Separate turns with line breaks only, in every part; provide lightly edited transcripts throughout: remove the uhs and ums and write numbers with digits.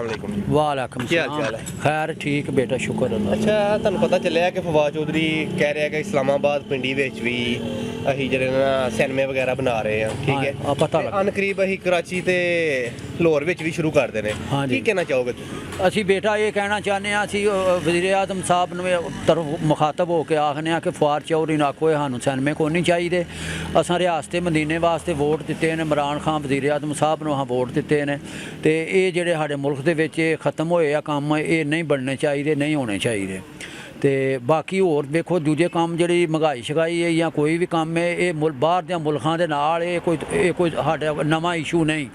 अस्सलाम वालेकुम।
वालेकुम
ਕੀ ਹਾਲ ਚਾਲ ਹੈ?
खैर ठीक बेटा शुक्र अल्लाह।
ਅੱਛਾ ਤੁਹਾਨੂੰ ਪਤਾ ਚੱਲਿਆ ਕਿ ਫਵਾਦ ਚੌਧਰੀ ਕਹਿ ਰਿਹਾ ਕਿ ਇਸਲਾਮਾਬਾਦ ਪਿੰਡੀ ਵਿੱਚ ਵੀ ਅਸੀਂ ਜਿਹੜੇ ਨਾ ਸਿਨੇਮੇ ਵਗੈਰਾ ਬਣਾ ਰਹੇ ਹਾਂ, ਠੀਕ ਹੈ?
ਹਾਂ, ਪਤਾ ਲੱਗਾ।
ਅਨਕਰੀਬ ਅਸੀਂ ਕਰਾਚੀ ਤੇ ਲਾਹੌਰ ਵਿੱਚ ਵੀ ਸ਼ੁਰੂ ਕਰ ਦੇਣੇ।
ਹਾਂਜੀ।
ਕੀ ਕਹਿਣਾ ਚਾਹੋਗੇ ਤੁਸੀਂ?
ਅਸੀਂ ਬੇਟਾ ਇਹ ਕਹਿਣਾ ਚਾਹੁੰਦੇ ਹਾਂ, ਅਸੀਂ ਵਜ਼ੀਰ ਆਜ਼ਮ ਸਾਹਿਬ ਨੂੰ ਤਰਫ ਮੁਖਾਤਬ ਹੋ ਕੇ ਆਖਦੇ ਹਾਂ ਕਿ ਫਵਾਦ ਚੌਧਰੀ ਨੂੰ ਆਖੋ ਸਾਨੂੰ ਸਿਨੇਮੇ ਕੋਈ ਨਹੀਂ ਚਾਹੀਦੇ। ਅਸਾਂ ਰਿਆਸਤ ਮਦੀਨੇ ਵਾਸਤੇ ਵੋਟ ਦਿੱਤੇ ਨੇ, ਇਮਰਾਨ ਖਾਨ ਵਜ਼ੀਰ ਆਜ਼ਮ ਸਾਹਿਬ ਨੂੰ ਵੋਟ ਦਿੱਤੇ ਨੇ, ਤੇ ਇਹ ਜਿਹੜੇ ਸਾਡੇ ਮੁਲਕ ਦੇ ਵਿੱਚ ਇਹ ਖਤਮ ਹੋਏ ਆ ਕੰਮ, ਇਹ ਨਹੀਂ ਬਣਨੇ ਚਾਹੀਦੇ, ਨਹੀਂ ਹੋਣੇ ਚਾਹੀਦੇ। ਤੇ ਬਾਕੀ ਹੋਰ ਵੇਖੋ ਦੂਜੇ ਕੰਮ ਜਿਹੜੀ ਮਹਿੰਗਾਈ ਸ਼ਗਾਈ ਹੈ ਜਾਂ ਕੋਈ ਵੀ ਕੰਮ ਹੈ, ਇਹ ਬਾਹਰ ਦੇ ਮੁਲਕਾਂ ਦੇ ਨਾਲ ਇਹ ਕੋਈ ਸਾਡਾ ਨਵਾਂ ਇਸ਼ੂ ਨਹੀਂ।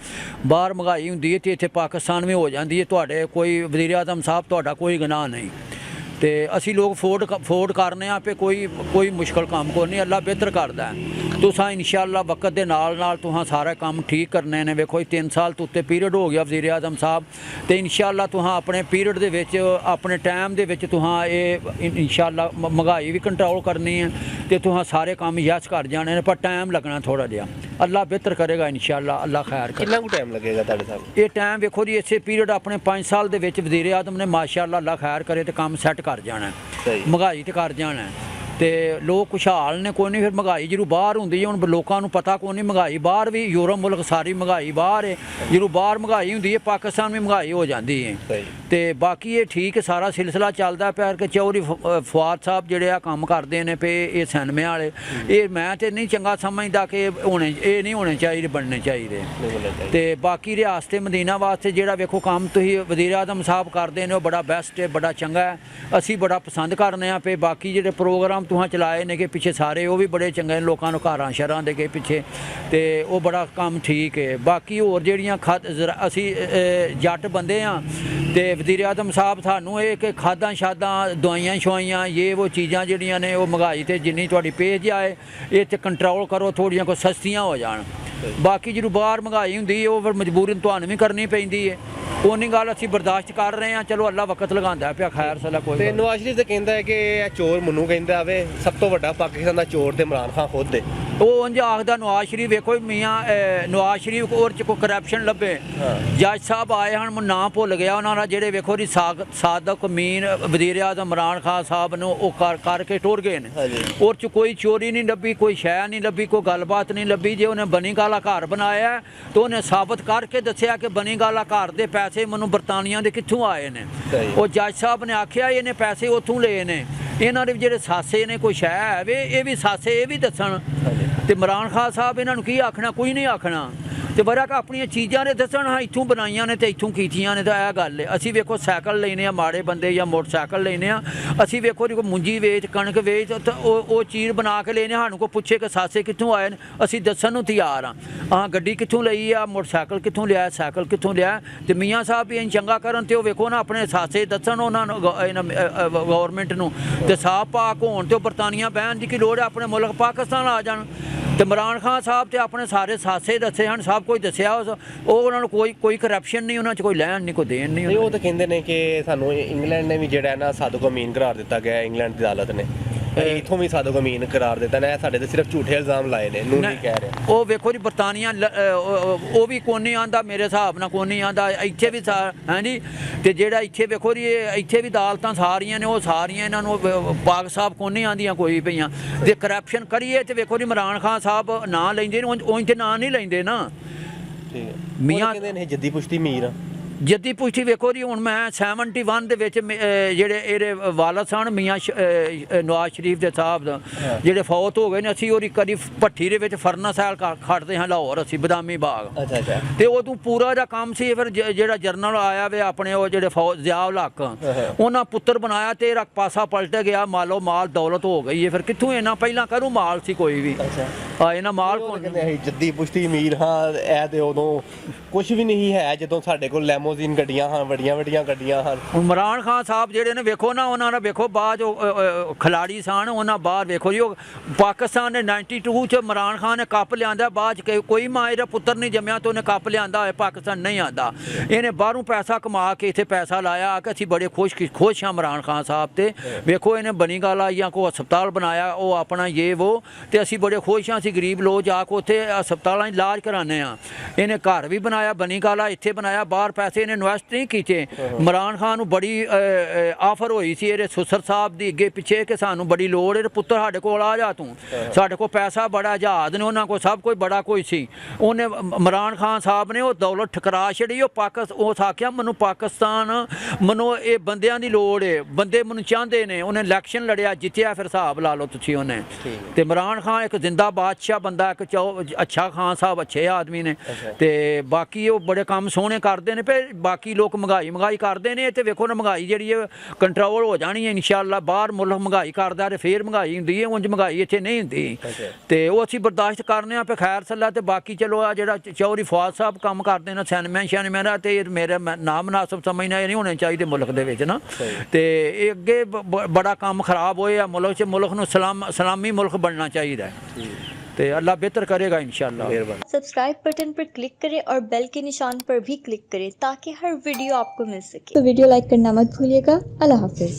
ਬਾਹਰ ਮਹਿੰਗਾਈ ਹੁੰਦੀ ਹੈ ਤੇ ਇੱਥੇ ਪਾਕਿਸਤਾਨ ਵੀ ਹੋ ਜਾਂਦੀ ਹੈ। ਤੁਹਾਡੇ ਕੋਈ ਵਜ਼ੀਰ ਆਜ਼ਮ ਸਾਹਿਬ ਤੁਹਾਡਾ ਕੋਈ ਗੁਨਾਹ ਨਹੀਂ, ਤੇ ਅਸੀਂ ਲੋਕ ਫੋਰਡ ਕਰਨੇ ਆ ਪੇ ਕੋਈ ਮੁਸ਼ਕਲ ਕੰਮ ਕੋਈ ਨਹੀਂ, ਅੱਲਾ ਬਿਹਤਰ ਕਰਦਾ। ਤੁਸਾਂ ਇਨਸ਼ਾਅੱਲਾ ਵਕਤ ਦੇ ਨਾਲ ਤੁਹਾਂ ਸਾਰਾ ਕੰਮ ਠੀਕ ਕਰਨੇ ਨੇ। ਵੇਖੋ 3 ਸਾਲ ਤੋਂ ਉੱਤੇ ਪੀਰੀਅਡ ਹੋ ਗਿਆ ਵਜ਼ੀਰ ਆਜ਼ਮ ਸਾਹਿਬ, ਤੇ ਇਨਸ਼ਾਅੱਲਾ ਤੁਹਾਂ ਆਪਣੇ ਪੀਰੀਅਡ ਦੇ ਵਿੱਚ ਆਪਣੇ ਟਾਈਮ ਦੇ ਵਿੱਚ ਤੁਹਾਂ ਇਹ ਇਨਸ਼ਾਅੱਲਾ ਮਹਿੰਗਾਈ ਵੀ ਕੰਟਰੋਲ ਕਰਨੀ ਹੈ ਤੇ ਤੁਹਾਂ ਸਾਰੇ ਕੰਮ ਯਸ ਕਰ ਜਾਣੇ ਨੇ, ਪਰ ਟਾਈਮ ਲੱਗਣਾ ਥੋੜਾ ਜਿਹਾ। ਅੱਲਾ ਬਿਹਤਰ ਕਰੇਗਾ ਇਨਸ਼ਾਅੱਲਾ, ਅੱਲਾ ਖੈਰ ਕਰੇ।
ਕਿੰਨਾ ਕੁ ਟਾਈਮ ਲੱਗੇਗਾ ਤੁਹਾਡੇ ਸਾਹਮਣੇ?
ਇਹ ਟਾਈਮ ਵੇਖੋ ਜੀ, ਇਸੇ ਪੀਰੀਅਡ ਆਪਣੇ 5 ਸਾਲ ਦੇ ਵਿੱਚ ਵਜ਼ੀਰ ਆਜ਼ਮ ਨੇ ਮਾਸ਼ਾਅੱਲਾ ਅੱਲਾ ਖੈਰ ਕਰੇ ਤੇ ਕੰਮ ਸੈੱਟ ਕਰ ਜਾਣਾ, ਮਹਿੰਗਾਈ ਤੇ ਕਰ ਜਾਣਾ, ਤੇ ਲੋਕ ਖੁਸ਼ਹਾਲ ਨੇ। ਕੋਈ ਨਹੀਂ ਫਿਰ ਮਹਿੰਗਾਈ ਜਦੋਂ ਬਾਹਰ ਹੁੰਦੀ ਹੈ, ਹੁਣ ਲੋਕਾਂ ਨੂੰ ਪਤਾ ਕੋਈ ਨਹੀਂ ਮਹਿੰਗਾਈ ਬਾਹਰ ਵੀ, ਯੂਰਪ ਮੁਲਕ ਸਾਰੀ ਮਹਿੰਗਾਈ ਬਾਹਰ ਹੈ। ਜਦੋਂ ਬਾਹਰ ਮਹਿੰਗਾਈ ਹੁੰਦੀ ਹੈ ਪਾਕਿਸਤਾਨ ਵੀ ਮਹਿੰਗਾਈ ਹੋ ਜਾਂਦੀ ਹੈ। ਤੇ ਬਾਕੀ ਇਹ ਠੀਕ ਹੈ, ਸਾਰਾ ਸਿਲਸਿਲਾ ਚੱਲਦਾ ਪਿਆ ਕਿ ਚੌਧਰੀ ਫਵਾਦ ਸਾਹਿਬ ਜਿਹੜੇ ਆ ਕੰਮ ਕਰਦੇ ਨੇ ਪਏ ਇਹ ਸਿਨੇਮੇ ਵਾਲੇ, ਇਹ ਮੈਂ ਤੇ ਨਹੀਂ ਚੰਗਾ ਸਮਝਦਾ ਕਿ ਇਹ ਨਹੀਂ ਹੋਣੇ ਚਾਹੀਦੇ, ਬਣਨੇ ਚਾਹੀਦੇ। ਤੇ ਬਾਕੀ ਰਿਆਸਤ ਮਦੀਨਾ ਵਾਸਤੇ ਜਿਹੜਾ ਵੇਖੋ ਕੰਮ ਤੁਸੀਂ ਵਜ਼ੀਰ ਆਜ਼ਮ ਸਾਹਿਬ ਕਰਦੇ ਨੇ ਉਹ ਬੜਾ ਬੈਸਟ ਹੈ, ਬੜਾ ਚੰਗਾ ਹੈ, ਅਸੀਂ ਬੜਾ ਪਸੰਦ ਕਰਨੇ ਆ ਪਏ। ਬਾਕੀ ਜਿਹੜੇ ਪ੍ਰੋਗਰਾਮ ਤੁਹਾਂ ਚਲਾਏ ਨੇ ਕਿ ਪਿੱਛੇ ਸਾਰੇ ਉਹ ਵੀ ਬੜੇ ਚੰਗੇ ਨੇ, ਲੋਕਾਂ ਨੂੰ ਘਰਾਂ ਸ਼ਹਿਰਾਂ ਦੇ ਕੇ ਪਿੱਛੇ, ਤੇ ਉਹ ਬੜਾ ਕੰਮ ਠੀਕ ਹੈ। ਬਾਕੀ ਹੋਰ ਜਿਹੜੀਆਂ ਅਸੀਂ ਜੱਟ ਬੰਦੇ ਆ ਤੇ ਵਜ਼ੀਰ ਆਜ਼ਮ ਸਾਹਿਬ ਸਾਨੂੰ ਇਹ ਕਿ ਖਾਦਾਂ ਸ਼ਾਦਾਂ ਦਵਾਈਆਂ ਸ਼ਵਾਈਆਂ ਇਹ ਉਹ ਚੀਜ਼ਾਂ ਜਿਹੜੀਆਂ ਨੇ ਉਹ ਮਹਿੰਗਾਈ ਤੇ ਜਿੰਨੀ ਤੁਹਾਡੀ ਪੇਜ ਆਏ ਇਹ ਤੇ ਕੰਟਰੋਲ ਕਰੋ, ਥੋੜ੍ਹੀਆਂ ਕੋਈ ਸਸਤੀਆਂ ਹੋ ਜਾਣ। ਬਾਕੀ ਜਦੋਂ ਬਾਹਰ ਮਹਿੰਗਾਈ ਹੁੰਦੀ ਉਹ ਫਿਰ ਮਜਬੂਰਨ ਤੁਹਾਨੂੰ ਵੀ ਕਰਨੀ ਪੈਂਦੀ ਹੈ, ਉਨੀ ਗੱਲ ਅਸੀਂ ਬਰਦਾਸ਼ਤ ਕਰ ਰਹੇ ਹਾਂ। ਚਲੋ ਅੱਲਾ ਵਕਤ ਲਗਾਉਂਦਾ ਪਿਆ, ਖੈਰ ਸਲਾ ਕੋਈ।
ਤੇ ਨਵਾਜ਼ ਸ਼ਰੀਫ ਤੇ ਕਹਿੰਦਾ ਹੈ ਕਿ ਇਹ ਚੋਰ ਮੈਨੂੰ ਕਹਿੰਦਾ ਆਵੇ ਸਭ ਤੋਂ ਵੱਡਾ ਪਾਕਿਸਤਾਨ ਦਾ ਚੋਰ ਤੇ ਇਮਰਾਨ ਖਾਨ ਖੁਦ ਹੈ।
ਉਹ ਉਂਝ ਆਖਦਾ ਨਵਾਜ਼ ਸ਼ਰੀਫ, ਵੇਖੋ ਮੀਆਂ ਨਵਾਜ਼ ਸ਼ਰੀਫ ਔਰ ਚ ਕੋਈ ਕਰਪਸ਼ਨ ਲੱਭੇ। ਜੱਜ ਸਾਹਿਬ ਆਏ ਹਨ, ਮੈਨੂੰ ਨਾਂ ਭੁੱਲ ਗਿਆ ਉਹਨਾਂ ਦਾ, ਜਿਹੜੇ ਵੇਖੋ ਜੀ ਸਾਦਕ ਅਮੀਨ ਵਜ਼ੀਰ ਆਜ਼ਮ ਇਮਰਾਨ ਖਾਨ ਸਾਹਿਬ ਨੂੰ ਉਹ ਕਰਕੇ ਟੁਰ ਗਏ ਨੇ। ਔਰ ਚ ਕੋਈ ਚੋਰੀ ਨਹੀਂ ਲੱਭੀ, ਕੋਈ ਸ਼ੈ ਨਹੀਂ ਲੱਭੀ, ਕੋਈ ਗੱਲਬਾਤ ਨਹੀਂ ਲੱਭੀ। ਜੇ ਉਹਨੇ ਬਣੀ ਗਾਲਾ ਘਰ ਬਣਾਇਆ ਤਾਂ ਉਹਨੇ ਸਾਬਤ ਕਰਕੇ ਦੱਸਿਆ ਕਿ ਬਣੀ ਗਾਲਾ ਘਰ ਦੇ ਪੈਸੇ ਮੈਨੂੰ ਬਰਤਾਨੀਆ ਦੇ ਕਿੱਥੋਂ ਆਏ ਨੇ। ਉਹ ਜੱਜ ਸਾਹਿਬ ਨੇ ਆਖਿਆ ਇਹਨੇ ਪੈਸੇ ਉੱਥੋਂ ਲਏ ਨੇ, ਇਹਨਾਂ ਦੇ ਜਿਹੜੇ ਸਾਸੇ ਨੇ ਕੋਈ ਸ਼ੈ ਹੈ ਵੇ ਇਹ ਵੀ ਸਾਸੇ ਇਹ ਵੀ ਦੱਸਣ। ਤੇ ਇਮਰਾਨ ਖਾਨ ਸਾਹਿਬ ਇਹਨਾਂ ਨੂੰ ਕੀ ਆਖਣਾ, ਕੋਈ ਨਹੀਂ ਆਖਣਾ। ਤੇ ਬਰਾਕ ਆਪਣੀਆਂ ਚੀਜ਼ਾਂ ਨੇ ਦੱਸਣ, ਹਾਂ ਇੱਥੋਂ ਬਣਾਈਆਂ ਨੇ ਤੇ ਇੱਥੋਂ ਕੀਤੀਆਂ ਨੇ, ਤਾਂ ਇਹ ਗੱਲ ਹੈ। ਅਸੀਂ ਵੇਖੋ ਸਾਈਕਲ ਲੈਨੇ ਆ ਮਾੜੇ ਬੰਦੇ ਜਾਂ ਮੋਟਰਸਾਈਕਲ ਲੈਨੇ ਆ, ਅਸੀਂ ਵੇਖੋ ਜੀ ਕੋਈ ਮੁੰਜੀ ਵੇਚ ਕਣਕ ਵੇਚ ਤਾਂ ਉਹ ਚੀਜ਼ ਬਣਾ ਕੇ ਲੈਨੇ, ਸਾਨੂੰ ਕੋਈ ਪੁੱਛੇ ਕਿ ਸਾਸੇ ਕਿੱਥੋਂ ਆਏ ਨੇ ਅਸੀਂ ਦੱਸਣ ਨੂੰ ਤਿਆਰ ਹਾਂ। ਗੱਡੀ ਕਿੱਥੋਂ ਲਈ ਆ, ਮੋਟਰਸਾਈਕਲ ਕਿੱਥੋਂ ਲਿਆ, ਸਾਈਕਲ ਕਿੱਥੋਂ ਲਿਆ। ਤੇ ਮੀਆਂ ਸਾਹਿਬ ਵੀ ਚੰਗਾ ਕਰਨ ਤੇ ਉਹ ਵੇਖੋ ਨਾ ਆਪਣੇ ਸਾਸੇ ਦੱਸਣ ਉਹਨਾਂ ਨੂੰ ਗੌਰਮੈਂਟ ਨੂੰ, ਤੇ ਸਾਫ ਪਾਕ ਹੋਣ ਤੇ ਉਹ ਬਰਤਾਨੀਆ ਬਹਿਣ ਦੀ ਕੀ ਲੋੜ ਹੈ, ਆਪਣੇ ਮੁਲਕ ਪਾਕਿਸਤਾਨ ਆ ਜਾਣ। ਤੇ ਇਮਰਾਨ ਖਾਨ ਸਾਹਿਬ ਤੇ ਆਪਣੇ ਸਾਰੇ ਸਾਸੇ ਦੱਸੇ ਹਨ, ਸਭ ਕੁਝ ਦੱਸਿਆ। ਉਹ ਉਹਨਾਂ ਨੂੰ ਕੋਈ ਕਰਪਸ਼ਨ ਨਹੀਂ, ਉਹਨਾਂ 'ਚ ਕੋਈ ਲੈਣ ਨਹੀਂ, ਕੋਈ ਦੇਣ ਨਹੀਂ।
ਉਹ ਤਾਂ ਕਹਿੰਦੇ ਨੇ ਕਿ ਸਾਨੂੰ ਇੰਗਲੈਂਡ ਨੇ ਵੀ ਜਿਹੜਾ ਨਾ ਸਾਦਕ ਅਮੀਨ ਕਰਾਰ ਦਿੱਤਾ ਗਿਆ, ਇੰਗਲੈਂਡ ਦੀ ਅਦਾਲਤ ਨੇ ਇੱਥੋਂ ਵੀ ਸਾਦਕ ਅਮੀਨ ਕਰਾਰ ਦਿੱਤਾ ਨੇ। ਸਾਡੇ ਤੇ ਸਿਰਫ ਝੂਠੇ ਇਲਜ਼ਾਮ ਲਾਏ ਨੇ, ਨੂੰ ਨਹੀਂ ਕਹਿ ਰਿਹਾ। ਉਹ
ਵੇਖੋ ਜੀ ਬਰਤਾਨੀਆ ਉਹ ਵੀ ਕੋਈ ਨਹੀਂ ਆਉਂਦਾ, ਮੇਰੇ ਹਿਸਾਬ ਨਾਲ ਕੋਈ ਨਹੀਂ ਆਉਂਦਾ ਇੱਥੇ ਵੀ ਹਾਂਜੀ। ਤੇ ਜਿਹੜਾ ਇੱਥੇ ਵੇਖੋ ਜੀ ਇੱਥੇ ਵੀ ਅਦਾਲਤਾਂ ਸਾਰੀਆਂ ਨੇ, ਉਹ ਸਾਰੀਆਂ ਇਹਨਾਂ ਨੂੰ ਪਾਕ ਸਾਹਿਬ ਕੋਈ ਨਹੀਂ ਆਉਂਦੀਆਂ ਕੋਈ ਪਈਆਂ। ਜੇ ਕਰਪਸ਼ਨ ਕਰੀਏ ਤੇ ਵੇਖੋ ਜੀ ਇਮਰਾਨ ਖਾਨ ਸਾਹਿਬ ਨਾਂ ਲੈਂਦੇ ਨੇ, ਉਂਝ ਤੇ ਨਾਂ ਨਹੀਂ ਲੈਂਦੇ ਨਾ।
ਠੀਕ ਹੈ,
ਮੀਆਂ
ਕਹਿੰਦੇ ਨੇ ਜੱਦੀ ਪੁਸ਼ਤੀ ਮੀਰ ਆ।
ਜੱਦੀ ਪੁਸ਼ਤੀ ਵੇਖੋ ਜੀ, ਹੁਣ ਮੈਂ 71 ਦੇ ਵਿੱਚ ਜਿਹੜੇ ਇਹਦੇ ਵਾਲਦ ਸਨ ਮੀਆਂ ਨਵਾਜ਼ ਸ਼ਰੀਫ ਦੇ ਸਾਹਿਬ ਦਾ ਜਿਹੜੇ ਫੌਤ ਹੋ ਗਏ ਨੇ, ਅਸੀਂ ਉਹਦੀ ਕਦੀ ਭੱਠੀ ਦੇ ਵਿੱਚ ਫਰਨਾਸ ਖੜਦੇ ਹਾਂ ਲਾਹੌਰ, ਅਸੀਂ ਬਦਾਮੀ ਬਾਗ। ਤੇ ਉਦੋਂ ਪੂਰਾ ਦਾ ਕੰਮ ਸੀ। ਫਿਰ ਜਿਹੜਾ ਜਰਨਲ ਆਇਆ ਵੇ ਆਪਣੇ ਉਹ ਜਿਹੜੇ ਫੌਜ ਜ਼ਿਆ ਉਲ ਹਕ ਉਹਨਾਂ ਪੁੱਤਰ ਬਣਾਇਆ ਤੇ ਇਹਦਾ ਪਾਸਾ ਪਲਟ ਗਿਆ, ਮਾਲੋ ਮਾਲ ਦੌਲਤ ਹੋ ਗਈ ਹੈ। ਫਿਰ ਕਿੱਥੋਂ ਇਹਨਾਂ ਪਹਿਲਾਂ ਕਰੂ ਮਾਲ ਸੀ ਕੋਈ ਵੀ ਇਹਨਾਂ ਮਾਲ
ਜੱਦੀ ਪੁਸ਼ਤੀ ਅਮੀਰ ਹਾਂ। ਇਹ ਤੇ ਉਦੋਂ ਕੁਝ ਵੀ ਨਹੀਂ ਹੈ ਜਦੋਂ ਸਾਡੇ ਕੋਲ ਲੈਮੋਜ਼ੀਨ ਗੱਡੀਆਂ ਹਨ, ਵੱਡੀਆਂ ਵੱਡੀਆਂ ਗੱਡੀਆਂ ਹਨ।
ਇਮਰਾਨ ਖਾਨ ਸਾਹਿਬ ਜਿਹੜੇ ਨੇ ਵੇਖੋ ਨਾ, ਉਹਨਾਂ ਦਾ ਵੇਖੋ ਬਾਅਦ ਖਿਲਾੜੀ ਸਨ, ਉਹਨਾਂ ਬਾਹਰ ਵੇਖੋ ਜੀ ਉਹ ਪਾਕਿਸਤਾਨ ਨੇ 92 'ਚ ਇਮਰਾਨ ਖਾਨ ਨੇ ਕੱਪ ਲਿਆਂਦਾ, ਬਾਅਦ 'ਚ ਕੋਈ ਮਾਂ ਇਹਦਾ ਪੁੱਤਰ ਨਹੀਂ ਜੰਮਿਆ ਤਾਂ ਉਹਨੇ ਕੱਪ ਲਿਆਂਦਾ ਹੋਇਆ, ਪਾਕਿਸਤਾਨ ਨਹੀਂ ਆਂਦਾ। ਇਹਨੇ ਬਾਹਰੋਂ ਪੈਸਾ ਕਮਾ ਕੇ ਇੱਥੇ ਪੈਸਾ ਲਾਇਆ ਕਿ ਅਸੀਂ ਬੜੇ ਖੁਸ਼ ਹਾਂ ਇਮਰਾਨ ਖਾਨ ਸਾਹਿਬ ਤੇ। ਵੇਖੋ ਇਹਨੇ ਬਣੀ ਗਾਲਾ ਜਾਂ ਕੋਈ ਹਸਪਤਾਲ ਬਣਾਇਆ ਉਹ ਆਪਣਾ ਇਹ ਵੋ, ਤੇ ਅਸੀਂ ਬੜੇ ਖੁਸ਼ ਹਾਂ। ਅਸੀਂ ਗਰੀਬ ਲੋਕ ਜਾ ਕੇ ਉੱਥੇ ਹਸਪਤਾਲਾਂ 'ਚ ਇਲਾਜ ਕਰਾਉਂਦੇ ਹਾਂ। ਇਹਨੇ ਘਰ ਵੀ ਬਣਾਇਆ ਬਣੀ ਗਾਲਾ, ਇੱਥੇ ਬਣਾਇਆ, ਬਾਹਰ ਪੈਸੇ ਪੈਸੇ ਇਹਨੇ ਇਨਵੈਸਟ ਨਹੀਂ ਕੀਤੇ। ਇਮਰਾਨ ਖਾਨ ਨੂੰ ਬੜੀ ਆਫਰ ਹੋਈ ਸੀ ਇਹਦੇ ਸੁਸਰ ਸਾਹਿਬ ਦੀ ਅੱਗੇ ਪਿੱਛੇ ਕਿ ਸਾਨੂੰ ਬੜੀ ਲੋੜ ਹੈ, ਪੁੱਤਰ ਸਾਡੇ ਕੋਲ ਆ ਜਾ ਤੂੰ, ਸਾਡੇ ਕੋਲ ਪੈਸਾ ਬੜਾ, ਜਹਾਜ਼ ਨੇ ਉਹਨਾਂ ਕੋਲ ਸਭ ਕੁਝ ਬੜਾ ਕੁਝ ਸੀ। ਉਹਨੇ ਇਮਰਾਨ ਖਾਨ ਸਾਹਿਬ ਨੇ ਉਹ ਦੌਲਤ ਠਕਰਾ ਛੜੀ। ਉਹ ਆਖਿਆ ਮੈਨੂੰ ਪਾਕਿਸਤਾਨ, ਮੈਨੂੰ ਇਹ ਬੰਦਿਆਂ ਦੀ ਲੋੜ ਹੈ, ਬੰਦੇ ਮੈਨੂੰ ਚਾਹੁੰਦੇ ਨੇ। ਉਹਨੇ ਇਲੈਕਸ਼ਨ ਲੜਿਆ, ਜਿੱਤਿਆ, ਫਿਰ ਹਿਸਾਬ ਲਾ ਲਓ ਤੁਸੀਂ ਉਹਨੇ। ਤੇ ਇਮਰਾਨ ਖਾਨ ਇੱਕ ਜ਼ਿੰਦਾ ਬਾਦਸ਼ਾਹ ਬੰਦਾ, ਇੱਕ ਅੱਛਾ ਖਾਨ ਸਾਹਿਬ ਅੱਛੇ ਆਦਮੀ ਨੇ। ਤੇ ਬਾਕੀ ਉਹ ਬੜੇ ਕੰਮ ਸੋਹਣੇ ਕਰਦੇ ਨੇ। ਫਿਰ ਬਾਕੀ ਲੋਕ ਮਹਿੰਗਾਈ ਕਰਦੇ ਨੇ। ਤੇ ਵੇਖੋ ਨਾ ਮਹਿੰਗਾਈ ਜਿਹੜੀ ਹੈ ਕੰਟਰੋਲ ਹੋ ਜਾਣੀ ਹੈ ਇਨਸ਼ਾਅੱਲਾ। ਬਾਹਰ ਮੁਲਕ ਮਹਿੰਗਾਈ ਕਰਦਾ ਤੇ ਫਿਰ ਮਹਿੰਗਾਈ ਹੁੰਦੀ ਹੈ, ਉਂਝ ਮਹਿੰਗਾਈ ਇੱਥੇ ਨਹੀਂ ਹੁੰਦੀ। ਤੇ ਉਹ ਅਸੀਂ ਬਰਦਾਸ਼ਤ ਕਰਨੇ ਆ। ਫਿਰ ਖੈਰ ਸੱਲਾ। ਤੇ ਬਾਕੀ ਚਲੋ ਆ ਜਿਹੜਾ ਚੌਧਰੀ ਫਵਾਦ ਸਾਹਿਬ ਕੰਮ ਕਰਦੇ ਨੇ ਸੈਨਮੈਨ ਦਾ, ਤੇ ਮੇਰੇ ਨਾ ਮੁਨਾਸਬ ਸਮਝਣਾ, ਇਹ ਨਹੀਂ ਹੋਣੇ ਚਾਹੀਦੇ ਮੁਲਕ ਦੇ ਵਿੱਚ ਨਾ। ਤੇ ਇਹ ਅੱਗੇ ਬੜਾ ਕੰਮ ਖਰਾਬ ਹੋਇਆ ਮੁਲਕ 'ਚ। ਮੁਲਕ ਨੂੰ ਸਲਾਮੀ ਮੁਲਕ बनना चाहिए है। तो अल्लाह बेहतर करेगा इंशाल्लाह।
सब्सक्राइब बटन पर क्लिक करें और बेल के निशान पर भी क्लिक करें ताकि हर वीडियो आपको मिल सके। तो वीडियो लाइक करना मत भूलिएगा। अल्लाह हाफिज।